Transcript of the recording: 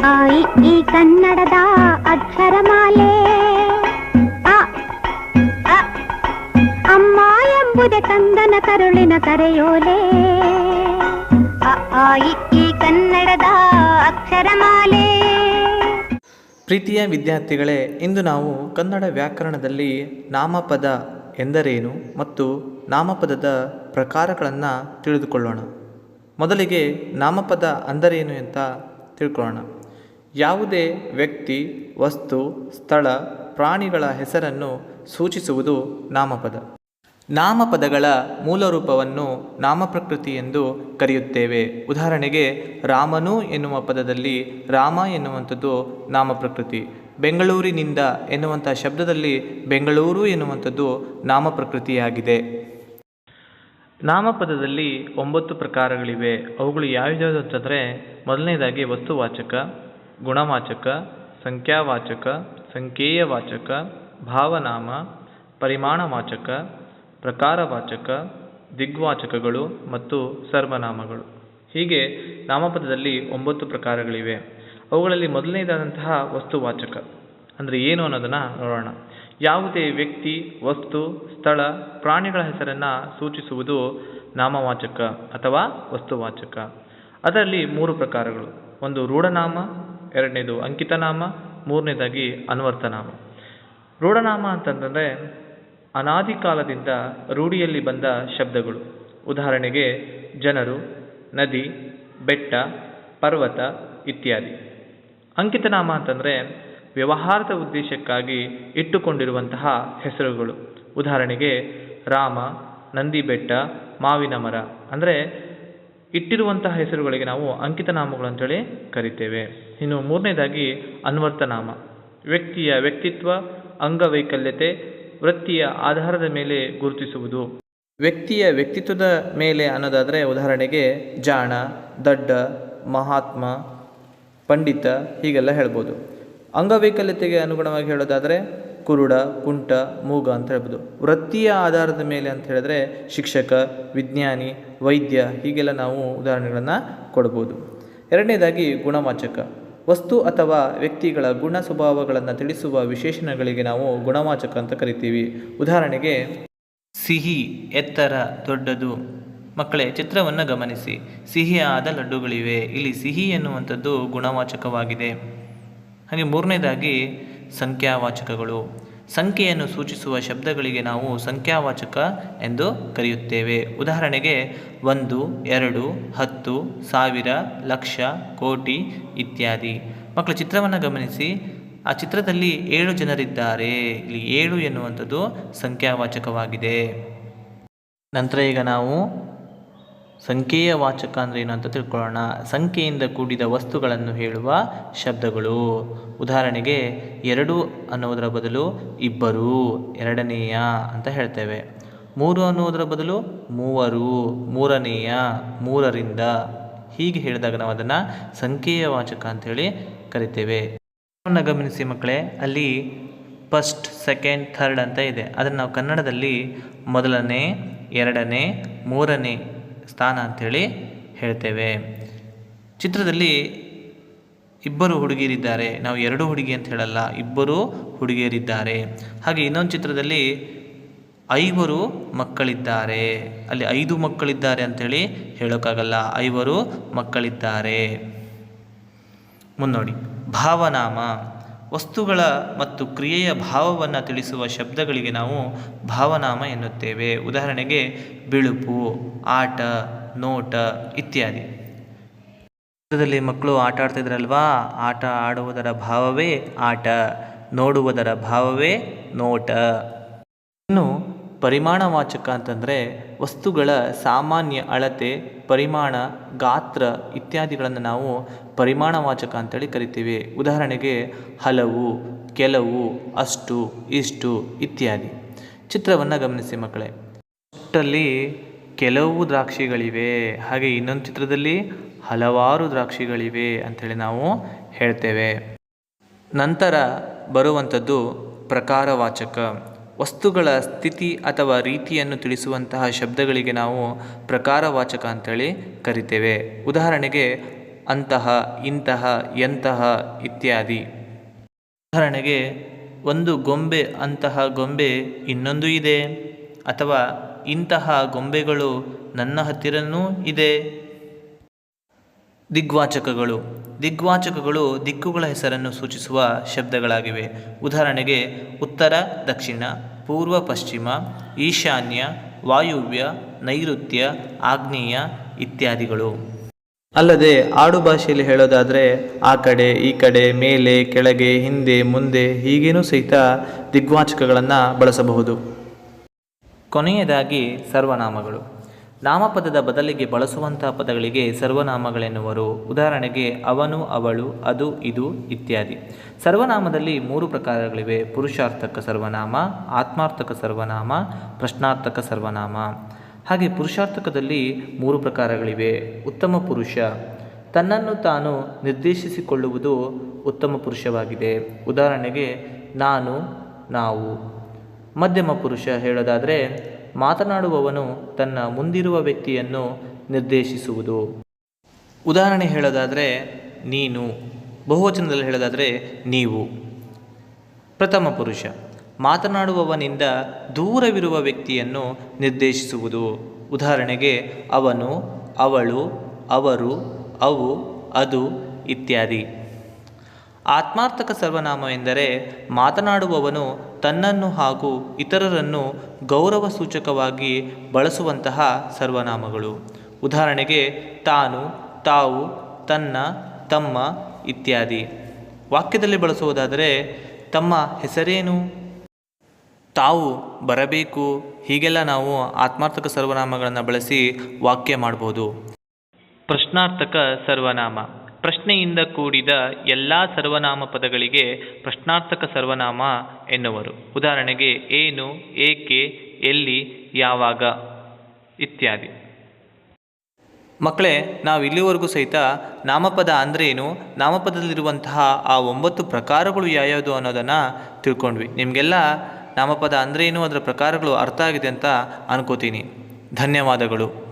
ಆ ಈ ಕನ್ನಡದ ಅಕ್ಷರಮಾಲೆ ಅ ಅ ಅಮ್ಮ ಎಂಬುದೇ ಕಂದನ ಕರುಳಿನ ಕರೆಯೋಲೆ ಅ ಆ ಈ ಕನ್ನಡದ ಅಕ್ಷರಮಾಲೆ. ಪ್ರೀತಿಯ ವಿದ್ಯಾರ್ಥಿಗಳೇ, ಇಂದು ನಾವು ಕನ್ನಡ ವ್ಯಾಕರಣದಲ್ಲಿ ನಾಮಪದ ಎಂದರೇನು ಮತ್ತು ನಾಮಪದದ ಪ್ರಕಾರಗಳನ್ನು ತಿಳಿದುಕೊಳ್ಳೋಣ. ಮೊದಲಿಗೆ ನಾಮಪದ ಅಂದರೇನು ಅಂತ ತಿಳ್ಕೊಳ್ಳೋಣ. ಯಾವುದೇ ವ್ಯಕ್ತಿ, ವಸ್ತು, ಸ್ಥಳ, ಪ್ರಾಣಿಗಳ ಹೆಸರನ್ನು ಸೂಚಿಸುವುದು ನಾಮಪದ. ನಾಮಪದಗಳ ಮೂಲರೂಪವನ್ನು ನಾಮಪ್ರಕೃತಿ ಎಂದು ಕರೆಯುತ್ತೇವೆ. ಉದಾಹರಣೆಗೆ ರಾಮನು ಎನ್ನುವ ಪದದಲ್ಲಿ ರಾಮ ಎನ್ನುವಂಥದ್ದು ನಾಮಪ್ರಕೃತಿ. ಬೆಂಗಳೂರಿನಿಂದ ಎನ್ನುವಂಥ ಶಬ್ದದಲ್ಲಿ ಬೆಂಗಳೂರು ಎನ್ನುವಂಥದ್ದು ನಾಮಪ್ರಕೃತಿಯಾಗಿದೆ. ನಾಮಪದದಲ್ಲಿ 9 ಪ್ರಕಾರಗಳಿವೆ. ಅವುಗಳು ಯಾವ್ಯಾವುದು ಅಂತಂದರೆ, ಮೊದಲನೇದಾಗಿ ವಸ್ತುವಾಚಕ, ಗುಣವಾಚಕ, ಸಂಖ್ಯಾವಾಚಕ, ಸಂಕೇಯವಾಚಕ, ಭಾವನಾಮ, ಪರಿಮಾಣವಾಚಕ, ಪ್ರಕಾರವಾಚಕ, ದಿಗ್ವಾಚಕಗಳು ಮತ್ತು ಸರ್ವನಾಮಗಳು. ಹೀಗೆ ನಾಮಪದದಲ್ಲಿ 9 ಪ್ರಕಾರಗಳಿವೆ. ಅವುಗಳಲ್ಲಿ ಮೊದಲನೇದಾದಂತಹ ವಸ್ತುವಾಚಕ ಅಂದರೆ ಏನು ಅನ್ನೋದನ್ನು ನೋಡೋಣ. ಯಾವುದೇ ವ್ಯಕ್ತಿ, ವಸ್ತು, ಸ್ಥಳ, ಪ್ರಾಣಿಗಳ ಹೆಸರನ್ನು ಸೂಚಿಸುವುದು ನಾಮವಾಚಕ ಅಥವಾ ವಸ್ತುವಾಚಕ. ಅದರಲ್ಲಿ 3 ಪ್ರಕಾರಗಳು. ಒಂದು ರೂಢನಾಮ, ಎರಡನೇದು ಅಂಕಿತನಾಮ, ಮೂರನೇದಾಗಿ ಅನ್ವರ್ಥನಾಮ. ರೂಢನಾಮ ಅಂತಂದರೆ ಅನಾದಿ ಕಾಲದಿಂದ ರೂಢಿಯಲ್ಲಿ ಬಂದ ಶಬ್ದಗಳು. ಉದಾಹರಣೆಗೆ ಜನರು, ನದಿ, ಬೆಟ್ಟ, ಪರ್ವತ ಇತ್ಯಾದಿ. ಅಂಕಿತನಾಮ ಅಂತಂದರೆ ವ್ಯವಹಾರದ ಉದ್ದೇಶಕ್ಕಾಗಿ ಇಟ್ಟುಕೊಂಡಿರುವಂತಹ ಹೆಸರುಗಳು. ಉದಾಹರಣೆಗೆ ರಾಮ, ನಂದಿ ಬೆಟ್ಟ, ಮಾವಿನ ಮರ. ಅಂದರೆ ಇಟ್ಟಿರುವಂತಹ ಹೆಸರುಗಳಿಗೆ ನಾವು ಅಂಕಿತನಾಮಗಳು ಅಂತೇಳಿ ಕರಿತೇವೆ. ಇನ್ನು ಮೂರನೇದಾಗಿ ಅನ್ವರ್ಥನಾಮ. ವ್ಯಕ್ತಿಯ ವ್ಯಕ್ತಿತ್ವ, ಅಂಗವೈಕಲ್ಯತೆ, ವೃತ್ತಿಯ ಆಧಾರದ ಮೇಲೆ ಗುರುತಿಸುವುದು. ವ್ಯಕ್ತಿಯ ವ್ಯಕ್ತಿತ್ವದ ಮೇಲೆ ಅನ್ನೋದಾದರೆ ಉದಾಹರಣೆಗೆ ಜಾಣ, ದಡ್ಡ, ಮಹಾತ್ಮ, ಪಂಡಿತ ಹೀಗೆಲ್ಲ ಹೇಳ್ಬೋದು. ಅಂಗವೈಕಲ್ಯತೆಗೆ ಅನುಗುಣವಾಗಿ ಹೇಳೋದಾದರೆ ಕುರುಡ, ಕುಂಟ, ಮೂಗ ಅಂತ ಹೇಳ್ಬೋದು. ವೃತ್ತಿಯ ಆಧಾರದ ಮೇಲೆ ಅಂತ ಹೇಳಿದ್ರೆ ಶಿಕ್ಷಕ, ವಿಜ್ಞಾನಿ, ವೈದ್ಯ ಹೀಗೆಲ್ಲ ನಾವು ಉದಾಹರಣೆಗಳನ್ನು ಕೊಡ್ಬೋದು. ಎರಡನೇದಾಗಿ ಗುಣವಾಚಕ. ವಸ್ತು ಅಥವಾ ವ್ಯಕ್ತಿಗಳ ಗುಣ ಸ್ವಭಾವಗಳನ್ನು ತಿಳಿಸುವ ವಿಶೇಷಣಗಳಿಗೆ ನಾವು ಗುಣವಾಚಕ ಅಂತ ಕರಿತೀವಿ. ಉದಾಹರಣೆಗೆ ಸಿಹಿ, ಎತ್ತರ, ದೊಡ್ಡದು. ಮಕ್ಕಳೇ, ಚಿತ್ರವನ್ನು ಗಮನಿಸಿ. ಸಿಹಿಯಾದ ಲಡ್ಡುಗಳಿವೆ. ಇಲ್ಲಿ ಸಿಹಿ ಎನ್ನುವಂಥದ್ದು ಗುಣವಾಚಕವಾಗಿದೆ. ಹಾಗೆ ಮೂರನೇದಾಗಿ ಸಂಖ್ಯಾವಾಚಕಗಳು. ಸಂಖ್ಯೆಯನ್ನು ಸೂಚಿಸುವ ಶಬ್ದಗಳಿಗೆ ನಾವು ಸಂಖ್ಯಾವಾಚಕ ಎಂದು ಕರೆಯುತ್ತೇವೆ. ಉದಾಹರಣೆಗೆ 1, 2, 10, 1000, ಲಕ್ಷ, ಕೋಟಿ ಇತ್ಯಾದಿ. ಮಕ್ಕಳ ಚಿತ್ರವನ್ನು ಗಮನಿಸಿ. ಆ ಚಿತ್ರದಲ್ಲಿ 7 ಜನರಿದ್ದಾರೆ. ಇಲ್ಲಿ 7 ಎನ್ನುವಂಥದ್ದು ಸಂಖ್ಯಾವಾಚಕವಾಗಿದೆ. ನಂತರ ಈಗ ನಾವು ಸಂಖ್ಯೆಯ ವಾಚಕ ಅಂದರೆ ಏನು ಅಂತ ತಿಳ್ಕೊಳ್ಳೋಣ. ಸಂಖ್ಯೆಯಿಂದ ಕೂಡಿದ ವಸ್ತುಗಳನ್ನು ಹೇಳುವ ಶಬ್ದಗಳು. ಉದಾಹರಣೆಗೆ 2 ಅನ್ನೋದರ ಬದಲು 2, ಎರಡನೆಯ ಅಂತ ಹೇಳ್ತೇವೆ. 3 ಅನ್ನೋದರ ಬದಲು 3, ಮೂರನೆಯ, 3ರಿಂದ ಹೀಗೆ ಹೇಳಿದಾಗ ನಾವು ಅದನ್ನು ಸಂಖ್ಯೆಯ ವಾಚಕ ಅಂಥೇಳಿ ಕರಿತೇವೆ. ಗಮನಿಸಿ ಮಕ್ಕಳೇ, ಅಲ್ಲಿ ಫಸ್ಟ್, ಸೆಕೆಂಡ್, ಥರ್ಡ್ ಅಂತ ಇದೆ. ಅದನ್ನು ನಾವು ಕನ್ನಡದಲ್ಲಿ ಮೊದಲನೇ, ಎರಡನೇ, ಮೂರನೇ ಸ್ಥಾನ ಅಂಥೇಳಿ ಹೇಳ್ತೇವೆ. ಚಿತ್ರದಲ್ಲಿ 2 ಹುಡುಗಿಯರಿದ್ದಾರೆ. ನಾವು 2 ಹುಡುಗಿ ಅಂತ ಹೇಳಲ್ಲ, 2 ಹುಡುಗಿಯರಿದ್ದಾರೆ. ಹಾಗೆ ಇನ್ನೊಂದು ಚಿತ್ರದಲ್ಲಿ 5 ಮಕ್ಕಳಿದ್ದಾರೆ. ಅಲ್ಲಿ 5 ಮಕ್ಕಳಿದ್ದಾರೆ ಅಂಥೇಳಿ ಹೇಳೋಕ್ಕಾಗಲ್ಲ, 5 ಮಕ್ಕಳಿದ್ದಾರೆ. ಮುನ್ನೋಡಿ. ಭಾವನಾಮ. ವಸ್ತುಗಳ ಮತ್ತು ಕ್ರಿಯೆಯ ಭಾವವನ್ನು ತಿಳಿಸುವ ಶಬ್ದಗಳಿಗೆ ನಾವು ಭಾವನಾಮ ಎನ್ನುತ್ತೇವೆ. ಉದಾಹರಣೆಗೆ ಬಿಳುಪು, ಆಟ, ನೋಟ ಇತ್ಯಾದಿ. ಚಿತ್ರದಲ್ಲಿ ಮಕ್ಕಳು ಆಟ ಆಡ್ತಿದ್ರಲ್ವಾ, ಆಟ ಆಡುವುದರ ಭಾವವೇ ಆಟ, ನೋಡುವುದರ ಭಾವವೇ ನೋಟ. ಇನ್ನು ಪರಿಮಾಣವಾಚಕ ಅಂತಂದರೆ ವಸ್ತುಗಳ ಸಾಮಾನ್ಯ ಅಳತೆ, ಪರಿಮಾಣ, ಗಾತ್ರ ಇತ್ಯಾದಿಗಳನ್ನು ನಾವು ಪರಿಮಾಣವಾಚಕ ಅಂತೇಳಿ ಕರಿತೀವಿ. ಉದಾಹರಣೆಗೆ ಹಲವು, ಕೆಲವು, ಅಷ್ಟು, ಇಷ್ಟು ಇತ್ಯಾದಿ. ಚಿತ್ರವನ್ನು ಗಮನಿಸಿ ಮಕ್ಕಳೇ. ಅಷ್ಟರಲ್ಲಿ ಕೆಲವು ದ್ರಾಕ್ಷಿಗಳಿವೆ, ಹಾಗೆ ಇನ್ನೊಂದು ಚಿತ್ರದಲ್ಲಿ ಹಲವಾರು ದ್ರಾಕ್ಷಿಗಳಿವೆ ಅಂಥೇಳಿ ನಾವು ಹೇಳ್ತೇವೆ. ನಂತರ ಬರುವಂಥದ್ದು ಪ್ರಕಾರವಾಚಕ. ವಸ್ತುಗಳ ಸ್ಥಿತಿ ಅಥವಾ ರೀತಿಯನ್ನು ತಿಳಿಸುವಂತಹ ಶಬ್ದಗಳಿಗೆ ನಾವು ಪ್ರಕಾರವಾಚಕ ಅಂತೇಳಿ ಕರಿತೇವೆ. ಉದಾಹರಣೆಗೆ ಅಂತಹ, ಇಂತಹ, ಎಂತಹ ಇತ್ಯಾದಿ. ಉದಾಹರಣೆಗೆ, ಒಂದು ಗೊಂಬೆ ಅಂತಹ ಗೊಂಬೆ ಇನ್ನೊಂದು ಇದೆ, ಅಥವಾ ಇಂತಹ ಗೊಂಬೆಗಳು ನನ್ನ ಹತ್ತಿರನೂ ಇದೆ. ದಿಗ್ವಾಚಕಗಳು ದಿಕ್ಕುಗಳ ಹೆಸರನ್ನು ಸೂಚಿಸುವ ಶಬ್ದಗಳಾಗಿವೆ. ಉದಾಹರಣೆಗೆ, ಉತ್ತರ ದಕ್ಷಿಣ, ಪೂರ್ವ ಪಶ್ಚಿಮ, ಈಶಾನ್ಯ, ವಾಯುವ್ಯ, ನೈಋತ್ಯ, ಆಗ್ನೇಯ ಇತ್ಯಾದಿಗಳು. ಅಲ್ಲದೆ ಆಡು ಭಾಷೆಯಲ್ಲಿ ಹೇಳೋದಾದರೆ ಆ ಕಡೆ, ಈ ಕಡೆ, ಮೇಲೆ, ಕೆಳಗೆ, ಹಿಂದೆ, ಮುಂದೆ ಹೀಗೇನೂ ಸಹಿತ ದಿಗ್ವಾಚಕಗಳನ್ನು ಬಳಸಬಹುದು. ಕೊನೆಯದಾಗಿ ಸರ್ವನಾಮಗಳು. ನಾಮಪದದ ಬದಲಿಗೆ ಬಳಸುವಂತಹ ಪದಗಳಿಗೆ ಸರ್ವನಾಮಗಳೆನ್ನುವರು. ಉದಾಹರಣೆಗೆ, ಅವನು, ಅವಳು, ಅದು, ಇದು ಇತ್ಯಾದಿ. ಸರ್ವನಾಮದಲ್ಲಿ 3 ಪ್ರಕಾರಗಳಿವೆ: ಪುರುಷಾರ್ಥಕ ಸರ್ವನಾಮ, ಆತ್ಮಾರ್ಥಕ ಸರ್ವನಾಮ, ಪ್ರಶ್ನಾರ್ಥಕ ಸರ್ವನಾಮ. ಹಾಗೆ ಪುರುಷಾರ್ಥಕದಲ್ಲಿ 3 ಪ್ರಕಾರಗಳಿವೆ. ಉತ್ತಮ ಪುರುಷ, ತನ್ನನ್ನು ತಾನು ನಿರ್ದೇಶಿಸಿಕೊಳ್ಳುವುದು ಉತ್ತಮ ಪುರುಷವಾಗಿದೆ. ಉದಾಹರಣೆಗೆ, ನಾನು, ನಾವು. ಮಧ್ಯಮ ಪುರುಷ ಹೇಳೋದಾದರೆ, ಮಾತನಾಡುವವನು ತನ್ನ ಮುಂದಿರುವ ವ್ಯಕ್ತಿಯನ್ನು ನಿರ್ದೇಶಿಸುವುದು. ಉದಾಹರಣೆ ಹೇಳೋದಾದರೆ ನೀನು, ಬಹುವಚನದಲ್ಲಿ ಹೇಳೋದಾದರೆ ನೀವು. ಪ್ರಥಮ ಪುರುಷ, ಮಾತನಾಡುವವನಿಂದ ದೂರವಿರುವ ವ್ಯಕ್ತಿಯನ್ನು ನಿರ್ದೇಶಿಸುವುದು. ಉದಾಹರಣೆಗೆ, ಅವನು, ಅವಳು, ಅವರು, ಅವು, ಅದು ಇತ್ಯಾದಿ. ಆತ್ಮಾರ್ಥಕ ಸರ್ವನಾಮ ಎಂದರೆ ಮಾತನಾಡುವವನು ತನ್ನನ್ನು ಹಾಗೂ ಇತರರನ್ನು ಗೌರವ ಸೂಚಕವಾಗಿ ಬಳಸುವಂತಹ ಸರ್ವನಾಮಗಳು. ಉದಾಹರಣೆಗೆ, ತಾನು, ತಾವು, ತನ್ನ, ತಮ್ಮ ಇತ್ಯಾದಿ. ವಾಕ್ಯದಲ್ಲಿ ಬಳಸುವುದಾದರೆ, ತಮ್ಮ ಹೆಸರೇನು, ತಾವು ಬರಬೇಕು, ಹೀಗೆಲ್ಲ ನಾವು ಆತ್ಮಾರ್ಥಕ ಸರ್ವನಾಮಗಳನ್ನು ಬಳಸಿ ವಾಕ್ಯ ಮಾಡ್ಬೋದು. ಪ್ರಶ್ನಾರ್ಥಕ ಸರ್ವನಾಮ, ಪ್ರಶ್ನೆಯಿಂದ ಕೂಡಿದ ಎಲ್ಲ ಸರ್ವನಾಮ ಪದಗಳಿಗೆ ಪ್ರಶ್ನಾರ್ಥಕ ಸರ್ವನಾಮ ಎನ್ನುವರು. ಉದಾಹರಣೆಗೆ, ಏನು, ಏಕೆ, ಎಲ್ಲಿ, ಯಾವಾಗ ಇತ್ಯಾದಿ. ಮಕ್ಕಳೇ, ನಾವು ಇಲ್ಲಿವರೆಗೂ ಸಹಿತ ನಾಮಪದ ಅಂದ್ರೇನು, ನಾಮಪದದಲ್ಲಿರುವಂತಹ ಆ 9 ಪ್ರಕಾರಗಳು ಯಾವ್ಯಾವುದು ಅನ್ನೋದನ್ನು ತಿಳ್ಕೊಂಡ್ವಿ. ನಿಮಗೆಲ್ಲ ನಾಮಪದ ಅಂದ್ರೇನು, ಅದರ ಪ್ರಕಾರಗಳು ಅರ್ಥ ಆಗಿದೆ ಅಂತ ಅನ್ಕೋತೀನಿ. ಧನ್ಯವಾದಗಳು.